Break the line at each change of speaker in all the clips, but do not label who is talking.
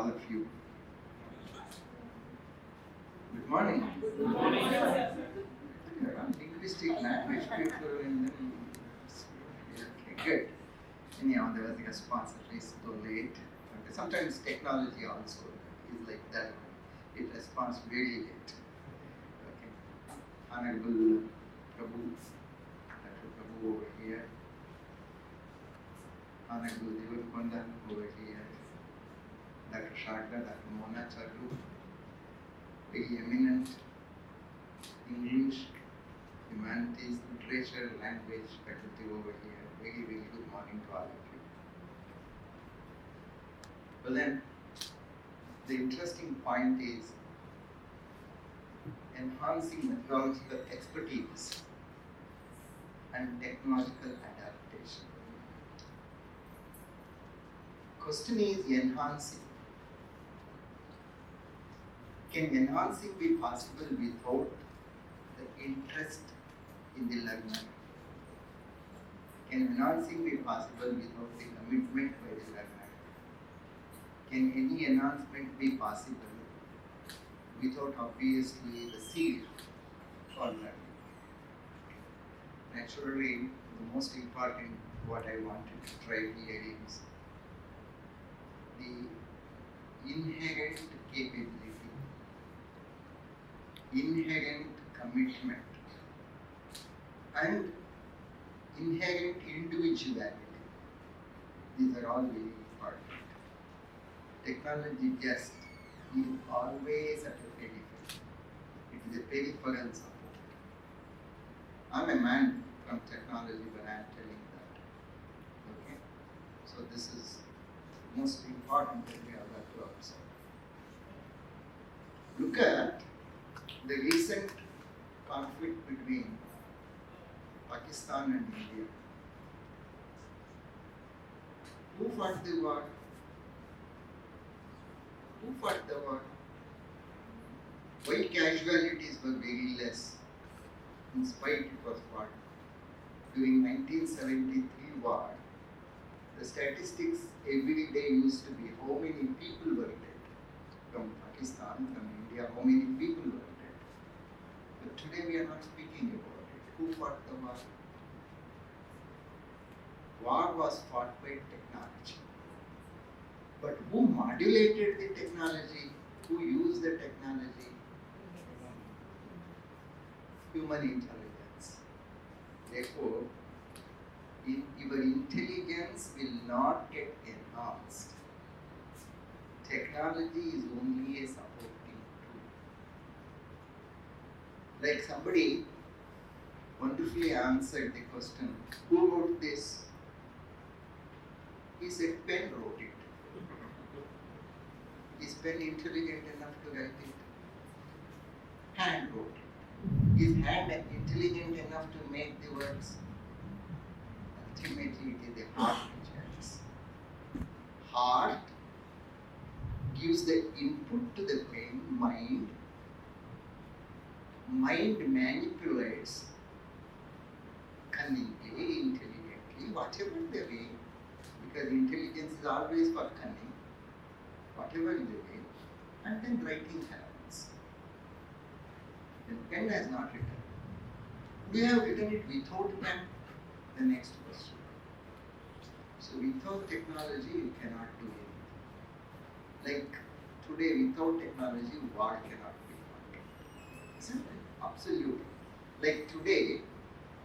all of you. Good morning.
Good morning.
Linguistic language people and then okay, good. Anyhow, there was a response at least so late. Okay. Sometimes technology also is like that. It responds very late. Okay. Honorable Prabhu, Dr. Prabhu over here. Honorable Devakondan over here. Dr. Sharda, Dr. Mona Charu, very eminent English, Humanities, Literature, Language faculty over here. Very, very good morning to all of you. Well then, the interesting point is enhancing methodological expertise and technological adaptation. Question is enhancing. Can enhancing be possible without the interest in the learner? Can enhancing be possible without the commitment by the learner? Can any enhancement be possible without obviously the seed for learning? Naturally, the most important what I wanted to try here is the inherent capability, inherent commitment, and inherent individuality. These are all very important. Technology just is always at the periphery. It is a peripheral support. I'm a man from technology, but I'm telling that. Okay? So this is the most important that we have got to observe. Look at the recent conflict between Pakistan and India. Who fought the war? Who fought the war? Why casualties were very less? In spite it was fought. During 1973 war, the statistics every day used to be how many people were dead from Pakistan, from India, how many people were dead. But today we are not speaking about it. Who fought the war? War was fought by technology. But who modulated the technology? Who used the technology? Human intelligence. Therefore, your intelligence will not get enhanced. Technology is only a supporting tool. Like somebody wonderfully answered the question, who wrote this? He said, pen wrote it. Is pen intelligent enough to write it? Hand wrote it. Is hand intelligent enough to make the words? Ultimately, it is the heart which acts. Heart gives the input to the brain, mind. Mind manipulates cunningly, intelligently, whatever the way, because intelligence is always for cunning, whatever the way, and then writing happens. The pen has not written. We have written it without pen. The next question. So without technology, you cannot do anything. Like today, without technology, war cannot be fought. Isn't it? Absolutely. Like today,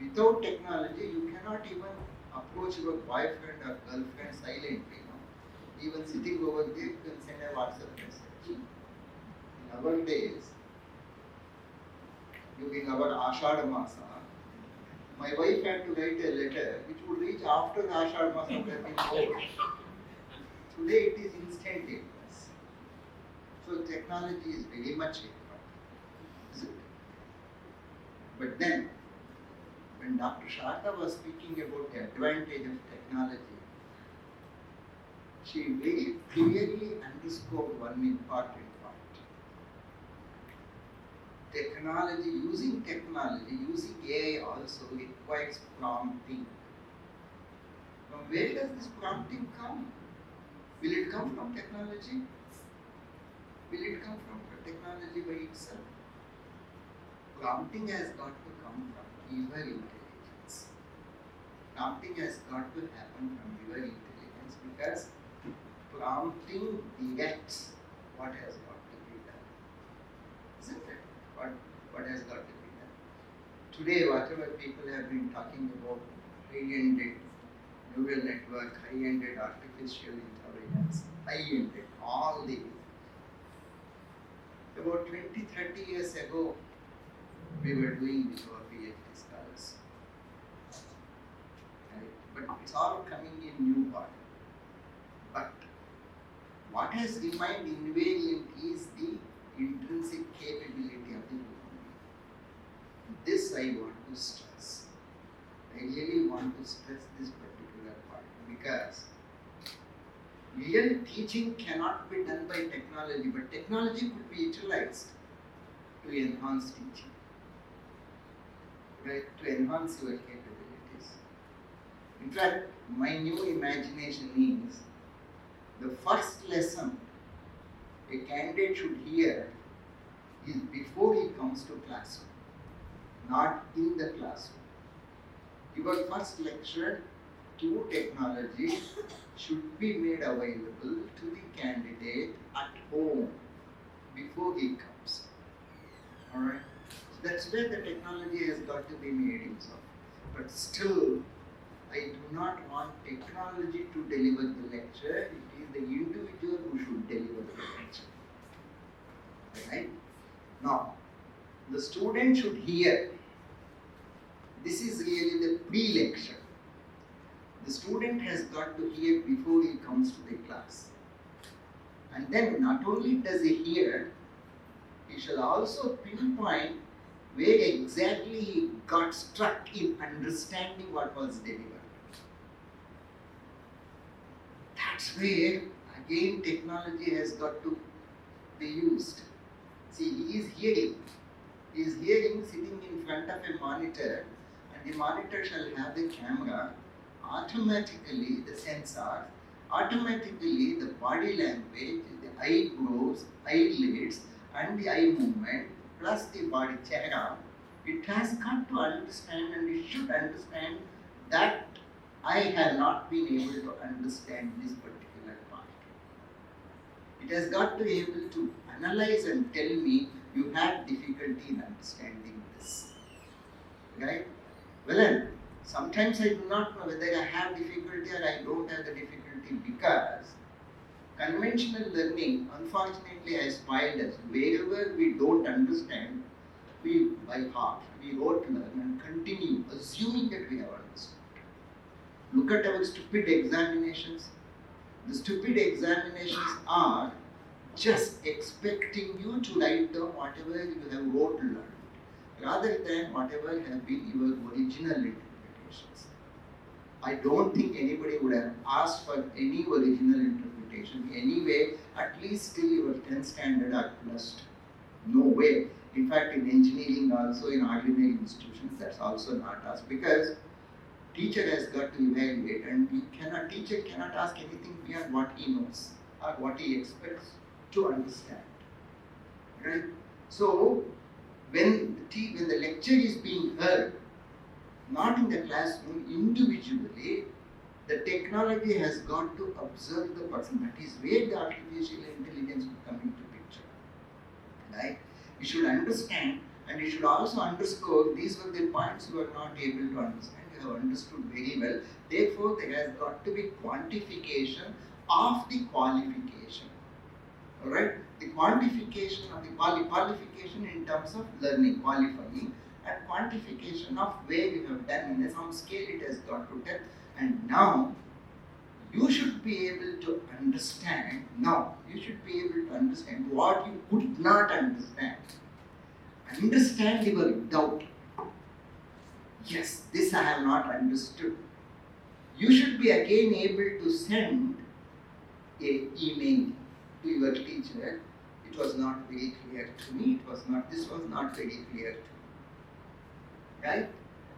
without technology, you cannot even approach your boyfriend or girlfriend silently. No? Even sitting over there, you can send a WhatsApp message. In our days, during our Ashada Masa, my wife had to write a letter which would reach after the Ashada Masa would have been over. Today it is instantaneous. So technology is very much important, isn't it? But then, when Dr. Sharda was speaking about the advantage of technology, she very clearly underscored one important point. Technology, using AI also requires prompting. From where does this prompting come? Will it come from technology? Will it come from technology by itself? Prompting has got to come from your intelligence. Prompting has got to happen from your intelligence, because prompting directs what has got to be done. Isn't it? What has got to be done. Today, whatever people have been talking about high-ended neural network, high-ended artificial intelligence, high-ended, all these. About 20-30 years ago, we were doing with our PhD scholars. Right? But it's all coming in new form. But what has remained invariant is the intrinsic capability of the human being. This I want to stress. I really want to stress this particular part, because real teaching cannot be done by technology, but technology could be utilized to enhance teaching, right? To enhance your capabilities. In fact, my new imagination is the first lesson a candidate should hear is before he comes to classroom, not in the classroom. Your first lecture to technology should be made available to the candidate at home before he comes. Alright? So that's where the technology has got to be made use of. But still, I do not want technology to deliver the lecture. It is the individual who should deliver the lecture. Alright? Now, the student should hear. This is really the pre-lecture. The student has got to hear before he comes to the class. And then not only does he hear, he shall also pinpoint where exactly he got struck in understanding what was delivered. That's where, again, technology has got to be used. See, he is hearing. He is hearing sitting in front of a monitor, and the monitor shall have the camera. Automatically the sensor, automatically the body language, the eyebrows, eyelids, and the eye movement, plus the body chehra, it has got to understand, and it should understand that I have not been able to understand this particular part. It has got to be able to analyze and tell me you had difficulty in understanding this. Right? Well then, sometimes I do not know whether I have difficulty or I don't have the difficulty, because conventional learning unfortunately has spoiled us. Wherever we don't understand, we by heart, we rote learn and continue assuming that we have understood. Look at our stupid examinations. The stupid examinations are just expecting you to write down whatever you have rote learned, rather than whatever have been your original interpretations. I don't think anybody would have asked for any original interpretation anyway, at least till your 10th standard or plus 2. No way. In fact, in engineering also, in ordinary institutions, that's also not asked, because teacher has got to evaluate, and teacher cannot ask anything beyond what he knows or what he expects to understand. Right? So, when the lecture is being heard, not in the classroom, individually, the technology has got to observe the person. That is where the artificial intelligence will come into picture. Right? You should understand, and you should also underscore these were the points you were not able to understand. You have understood very well. Therefore, there has got to be quantification of the qualification. Alright? The quantification of the qualification in terms of learning, qualifying, and quantification of where you have done in some scale it has got to tell. And now you should be able to understand. Now you should be able to understand what you could not understand. Understand your doubt. Yes, this I have not understood. You should be again able to send an email to your teacher. It was not very clear to me. This was not very clear to me. Right?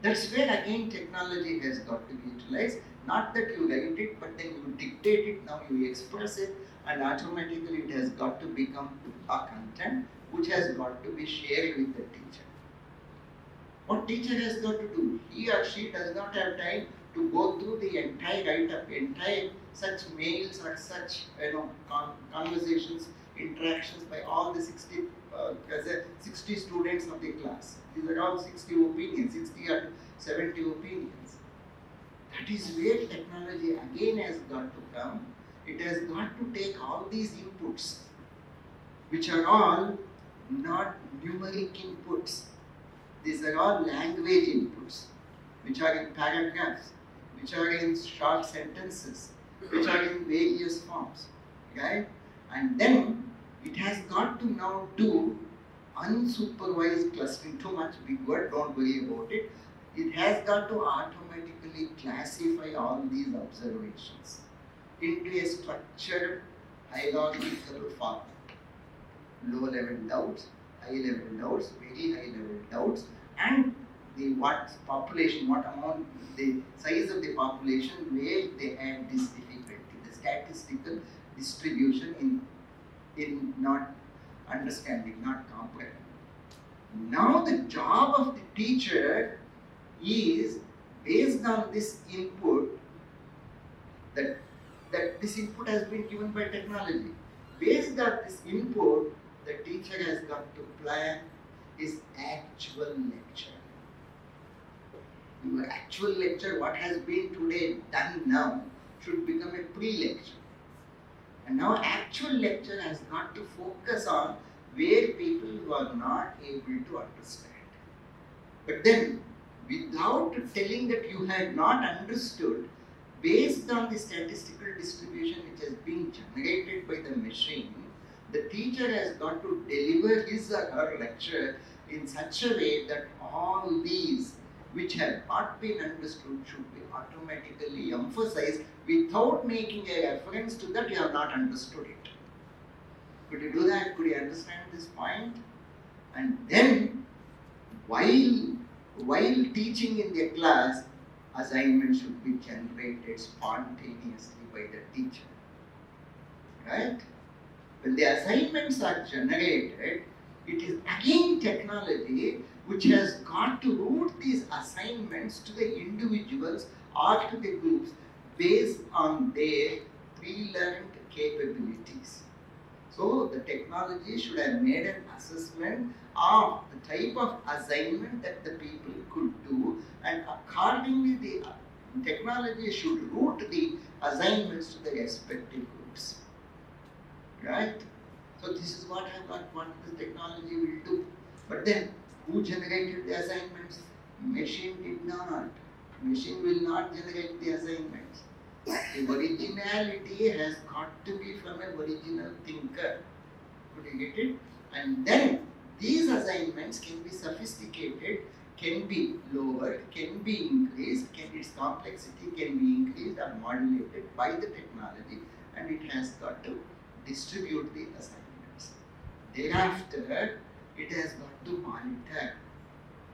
That's where again technology has got to be utilized. Not that you write it, but then you dictate it, now you express it, and automatically it has got to become a content which has got to be shared with the teacher. What teacher has got to do? He or she does not have time to go through the entire write-up, entire such mails or such conversations, interactions by all the 60 students of the class. These are all 60 opinions, 60 or 70 opinions. That is where technology again has got to come. It has got to take all these inputs, which are all not numeric inputs. These are all language inputs, which are in paragraphs, which are in short sentences, which are in various forms, right? And then it has got to now do unsupervised clustering. Too much big word, don't worry about it. It has got to automatically classify all these observations into a structured hierarchical format. Low-level doubts, high-level doubts, very high-level doubts, and the what population, what amount, the size of the population where they had this difficulty, the statistical distribution in not understanding, not comprehending. Now the job of the teacher is, based on this input, that this input has been given by technology. Based on this input, the teacher has got to plan his actual lecture. Your actual lecture, what has been today done now, should become a pre-lecture. And now actual lecture has got to focus on where people who are not able to understand. But then, without telling that you had not understood, based on the statistical distribution which has been generated by the machine, the teacher has got to deliver his or her lecture in such a way that all these which have not been understood should be automatically emphasized without making a reference to that you have not understood it. Could you do that? Could you understand this point? And then, while teaching in the class, assignments should be generated spontaneously by the teacher. Right? When the assignments are generated, it is again technology which has got to route these assignments to the individuals or to the groups based on their pre-learned capabilities. So the technology should have made an assessment of the type of assignment that the people could do, and accordingly the technology should route the assignments to the respective groups. Right? So this is what the technology will do. But then, who generated the assignments? Machine did not. Machine will not generate the assignments. The originality has got to be from an original thinker. Could you get it? And then these assignments can be sophisticated, can be lowered, can be increased, its complexity can be increased or modulated by the technology, and it has got to distribute the assignments. Thereafter, it has got to monitor.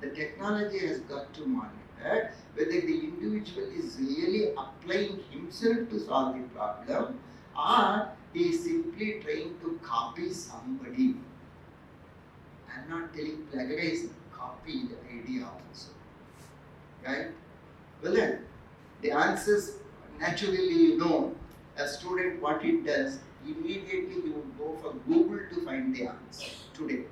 The technology has got to monitor whether the individual is really applying himself to solve the problem, or he is simply trying to copy somebody. I am not telling plagiarism, copy the idea also. Right? Well then, the answers, naturally a student what it does, immediately he would go for Google to find the answer today.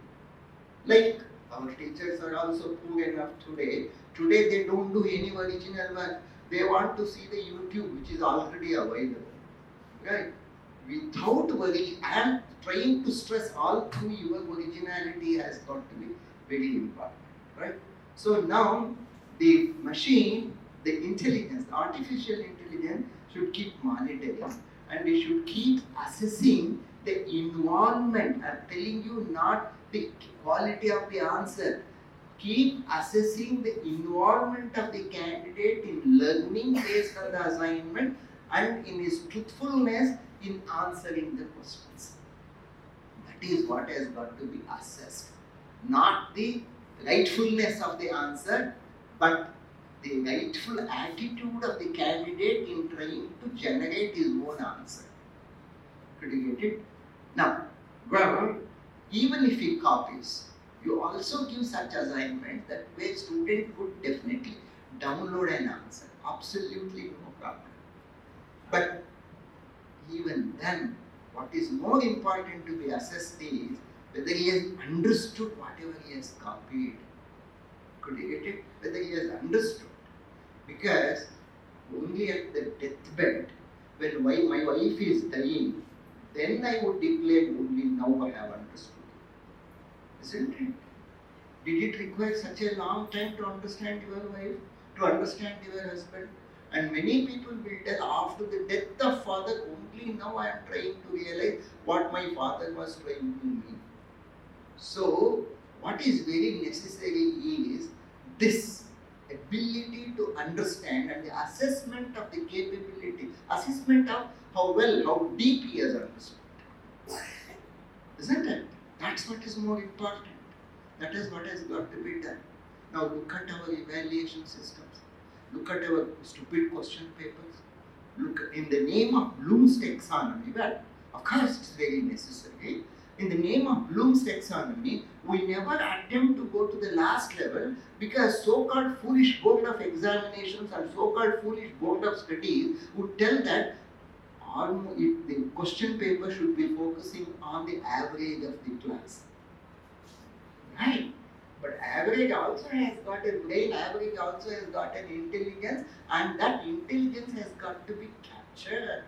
Like our teachers are also poor enough today. Today they don't do any original work. They want to see the YouTube which is already available. Right? Without I am trying to stress all through your originality has got to be very important. Right? So now the machine, the intelligence, the artificial intelligence should keep monitoring, and they should keep assessing the involvement. I am telling you, not the quality of the answer. Keep assessing the involvement of the candidate in learning based on the assignment and in his truthfulness in answering the questions. That is what has got to be assessed. Not the rightfulness of the answer, but the rightful attitude of the candidate in trying to generate his own answer. Could you get it? Now, well, even if he copies, you also give such assignment that where student would definitely download an answer. Absolutely no problem. But even then, what is more important to be assessed is whether he has understood whatever he has copied. Could you get it? Whether he has understood. Because only at the deathbed, when my wife is dying, then I would declare only now I have understood. Isn't it? Did it require such a long time to understand your wife, to understand your husband? And many people will tell after the death of father, only now I am trying to realize what my father was trying to mean. So, what is very necessary is this ability to understand and the assessment of the capability, assessment of how well, how deep he has understood. Isn't it? That's what is more important. That is what has got to be done. Now look at our evaluation systems. Look at our stupid question papers. Look in the name of Bloom's taxonomy. Well, of course it's very necessary. In the name of Bloom's taxonomy, we never attempt to go to the last level because so-called foolish board of examinations and so-called foolish board of studies would tell that the question paper should be focusing on the average of the class. Right? But average also has got a brain, average also has got an intelligence, and that intelligence has got to be captured.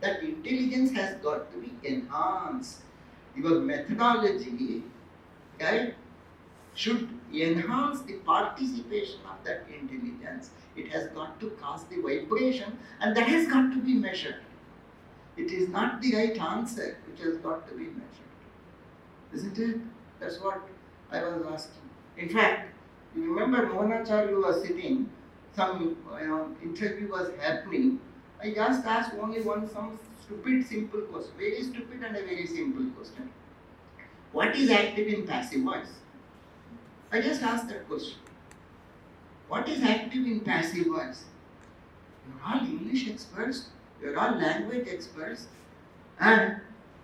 That intelligence has got to be enhanced. Your methodology, right, should enhance the participation of that intelligence. It has got to cause the vibration, and that has got to be measured. It is not the right answer which has got to be measured. Isn't it? That's what I was asking. In fact, you remember Monacharlu was sitting, some interview was happening. I just asked only some stupid simple question, very stupid and a very simple question. What is active in passive voice? I just asked that question. What is active in passive voice? You're all English experts, you're all language experts, and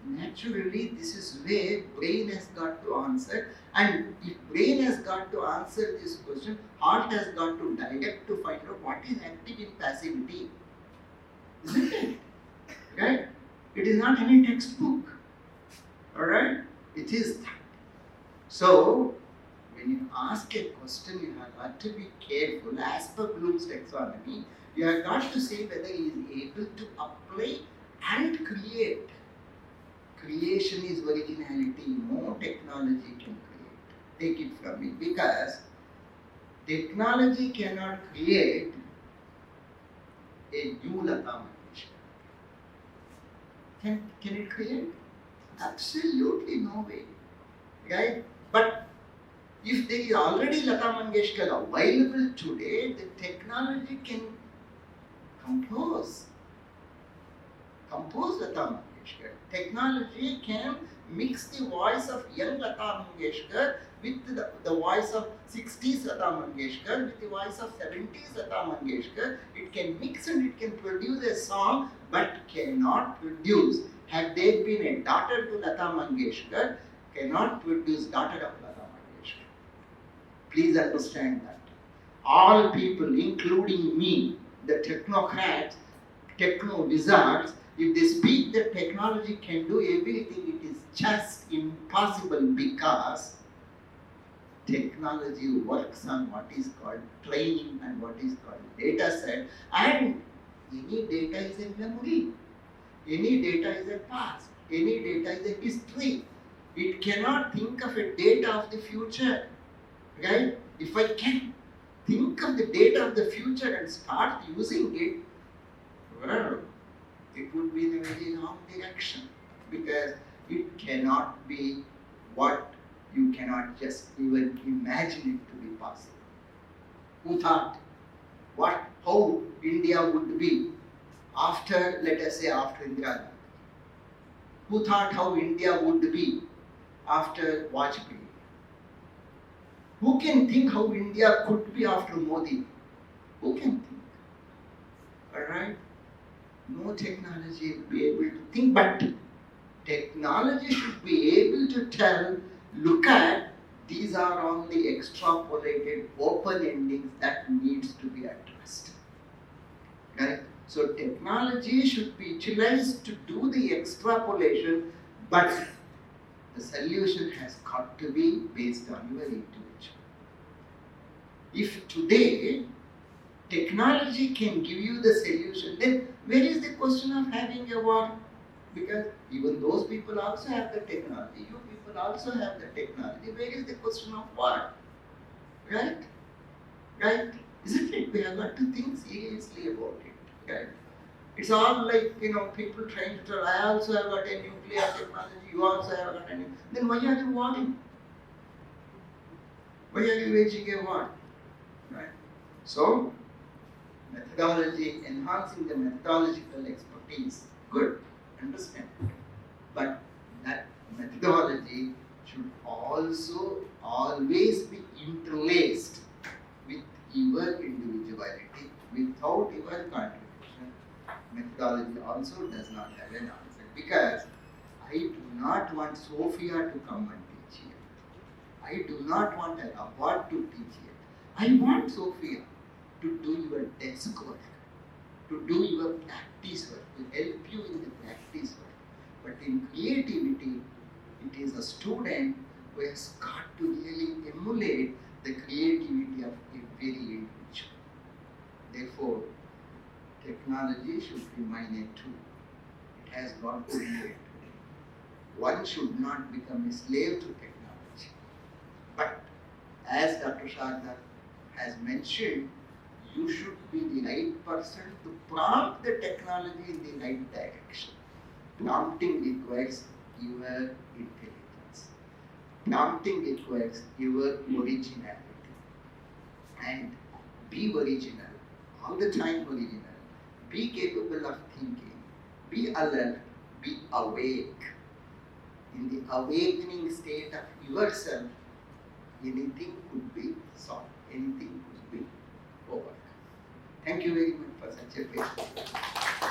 naturally this is where brain has got to answer. And if brain has got to answer this question, heart has got to direct to find out what is active in passivity. Isn't it? Right? It is not any textbook. Alright? It is that. So, when you ask a question, you have got to be careful. As per Bloom's taxonomy, you have got to see whether he is able to apply and create. Creation is originality. No technology can create. Take it from me. Because technology cannot create a new Lata Mangeshkar. Can it create? Absolutely no way. Right? But if there is already Lata Mangeshkar available today, the technology can compose Lata Mangeshkar. Technology can mix the voice of young Lata Mangeshkar with the voice of 60s Lata Mangeshkar, with the voice of 70s Lata Mangeshkar. It can mix and it can produce a song, but cannot produce. Had there been a daughter to Lata Mangeshkar, cannot produce daughter of Lata Mangeshkar. Please understand that. All people, including me, the technocrats, techno-wizards, if they speak that technology can do everything, it is just impossible because technology works on what is called training and what is called data set, and any data is a memory, any data is a past, any data is a history. It cannot think of a data of the future, right? If I can think of the data of the future and start using it, well, it would be in a very wrong direction because it cannot be what you cannot just even imagine it to be possible. Who thought how India would be after, let us say, after Indira Gandhi? Who thought how India would be after Vajpayee? Who can think how India could be after Modi? Who can think? Alright? No technology will be able to think, but technology should be able to tell, look at, these are all the extrapolated open endings that needs to be addressed. Right? So technology should be utilized to do the extrapolation, but the solution has got to be based on your intuition. If today technology can give you the solution, then where is the question of having a war? Because even those people also have the technology, you people also have the technology. Where is the question of war? Right? Right? Isn't it? We have got to think seriously about it. Right? It's all like, people trying to tell, I also have got a nuclear technology, you also have got a nuclear. Then why are you warring? Why are you waging a war? Right? So, methodology, enhancing the methodological expertise, good, understand. But that methodology should also always be interlaced with your individuality. Without your contribution, methodology also does not have an answer. Because I do not want Sophia to come and teach here. I do not want an award to teach here. I want Sophia to do your desk work, to do your practice work, to help you in the practice work. But in creativity, it is a student who has got to really emulate the creativity of a very individual. Therefore, technology should remain a tool. It has got to be a tool. One should not become a slave to technology. But as Dr. Sharda has mentioned, you should be the right person to prompt the technology in the right direction. Prompting requires your intelligence. Prompting requires your originality. And be original, all the time original. Be capable of thinking. Be alert. Be awake. In the awakening state of yourself, anything could be solved. Anything could be overcome. Thank you very much for such a patient.